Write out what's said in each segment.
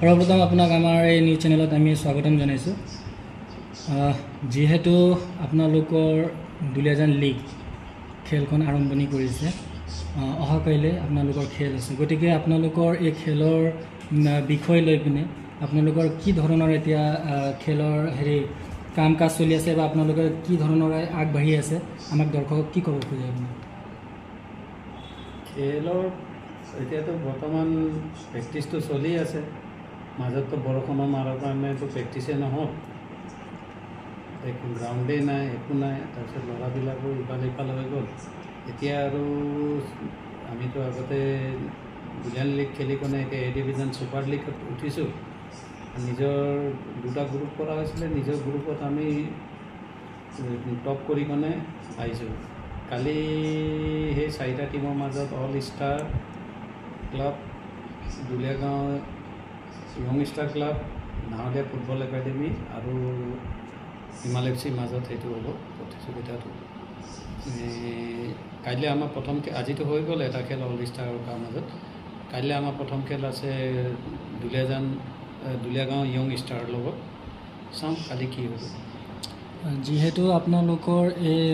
সৰ্বপ্ৰথম আপোনাক আমাৰ এই নিউজ চেনেলত আমি স্বাগতম জনাইছোঁ। যিহেতু আপোনালোকৰ দুলীয়াজান লীগ খেলখন আৰম্ভণি কৰিছে, অহাকাইলৈ আপোনালোকৰ খেল আছে, গতিকে আপোনালোকৰ এই খেলৰ বিষয় লৈ পিনে আপোনালোকৰ কি ধৰণৰ এতিয়া খেলৰ কাম কাজ চলি আছে বা আপোনালোকে কি ধৰণৰ আগবাঢ়ি আছে, আমাক দৰ্শকক কি ক'ব খোজে আপুনি? খেলৰ এতিয়াতো বৰ্তমান প্ৰেক্টিচটো চলি আছে, মাজততো বৰষুণৰ মাৰৰ কাৰণেতো প্ৰেক্টিছে নহ'ল, গ্ৰাউণ্ডেই নাই, একো নাই। তাৰপিছত ল'ৰাবিলাকো ইফাল হৈ গ'ল। এতিয়া আৰু আমিতো আগতে দুলীয়াজান লীগ খেলি কিনে এতিয়া এ ডিভিজন ছুপাৰ লীগত উঠিছোঁ। নিজৰ দুটা গ্ৰুপ কৰা হৈছিলে, নিজৰ গ্ৰুপত আমি টপ কৰি কিনে আহিছোঁ। কালি সেই 4টা টিমৰ মাজত all star club, Duliagaon young star club, Nahalia football academy আৰু হিমালয় এফ চিৰ মাজত সেইটো হ'ব প্ৰতিযোগিতাটো। কাইলৈ আমাৰ প্ৰথম আজিতো হৈ গ'ল এটা খেল অল ষ্টাৰৰ মাজত। কাইলৈ আমাৰ প্ৰথম খেল আছে দুলীয়াগাঁও য়ং ষ্টাৰৰ লগত। চাওঁ কালি কি হ'ব। যিহেতু আপোনালোকৰ এই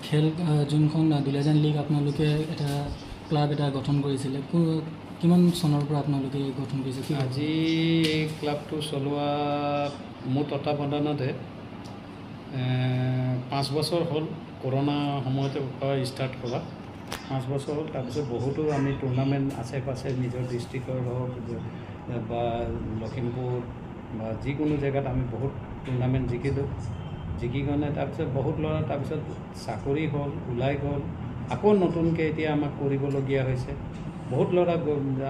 খেল যোনখন দুলীয়াজান লীগ আপোনালোকে এটা ক্লাব এটা গঠন কৰিছিলে, কিমান চনৰ পৰা আপোনালোকে গঠন কৰিছে? আজি এই ক্লাবটো চলোৱা মোৰ তত্বাৱধানতে 5 বছৰ হ'ল। কৰোণা সময়তে ষ্টাৰ্ট কৰা 5 বছৰ হ'ল। তাৰপিছত বহুতো আমি টুৰ্ণামেণ্ট আশে পাশে নিজৰ ডিষ্ট্ৰিক্টৰ হওক বা লখিমপুৰ বা যিকোনো জেগাত আমি বহুত টুৰ্ণামেণ্ট জিকি কিনে তাৰপিছত বহুত ল'ৰা তাৰপিছত চাকৰি হ'ল, ওলাই গ'ল, আকৌ নতুনকৈ এতিয়া আমাক কৰিবলগীয়া হৈছে। বহুত ল'ৰা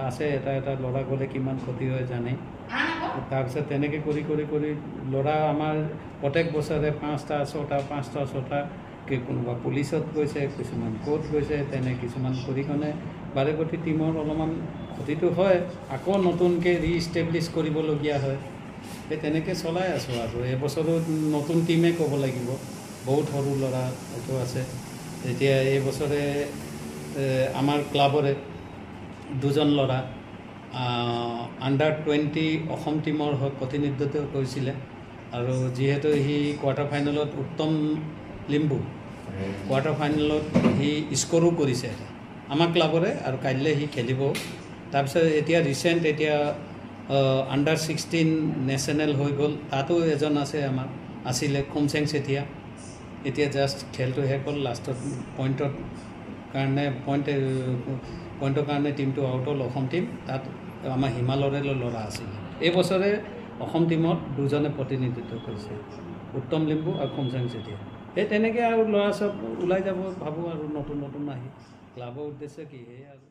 আছে, এটা ল'ৰা গ'লে কিমান ক্ষতি হয় জানে। তাৰপিছত তেনেকৈ কৰি ল'ৰা আমাৰ প্ৰত্যেক বছৰে 5টা 6টা কোনোবা পুলিচত গৈছে, কিছুমান ক'ত গৈছে, কিছুমান কৰি কিনে বাৰে প্ৰতি টিমৰ অলপমান ক্ষতিটো হয়, আকৌ নতুনকৈ ৰিষ্টেব্লিছ কৰিবলগীয়া হয়। সেই তেনেকৈ চলাই আছোঁ আৰু এইবছৰো নতুন টিমে ক'ব লাগিব। বহুত সৰু ল'ৰা এইটো আছে। এতিয়া এইবছৰে আমাৰ ক্লাবৰে 2জন ল'ৰা আণ্ডাৰ-20 অসম টিমৰ হৈ প্ৰতিনিধিত্ব কৰিছিলে, আৰু যিহেতু সি কোৱাৰ্টাৰ ফাইনেলত উত্তম লিম্বু কোৱাৰ্টাৰ ফাইনেলত সি স্ক'ৰো কৰিছে আমাৰ ক্লাবৰে, আৰু কাইলৈ সি খেলিব। তাৰপিছত এতিয়া ৰিচেণ্ট আণ্ডাৰ-16 নেশ্যনেল হৈ গ'ল, তাতো এজন আছে আমাৰ আছিলে খুমচেং চেতিয়া। এতিয়া জাষ্ট খেলটো শেষ হ'ল, লাষ্টত পইণ্টৰ কাৰণে টিমটো আউট হ'ল, অসম টিম। তাত আমাৰ হিমালয়ৰে ল'ৰা আছিলে। এইবছৰে অসম টিমত 2জনে প্ৰতিনিধিত্ব কৰিছে, উত্তম লিম্বু আৰু খুমচেং চেতিয়া। সেই তেনেকৈ আৰু ল'ৰা চব ওলাই যাব ভাবোঁ, আৰু নতুন আহি ক্লাবৰ উদ্দেশ্য কি সেয়াই আৰু।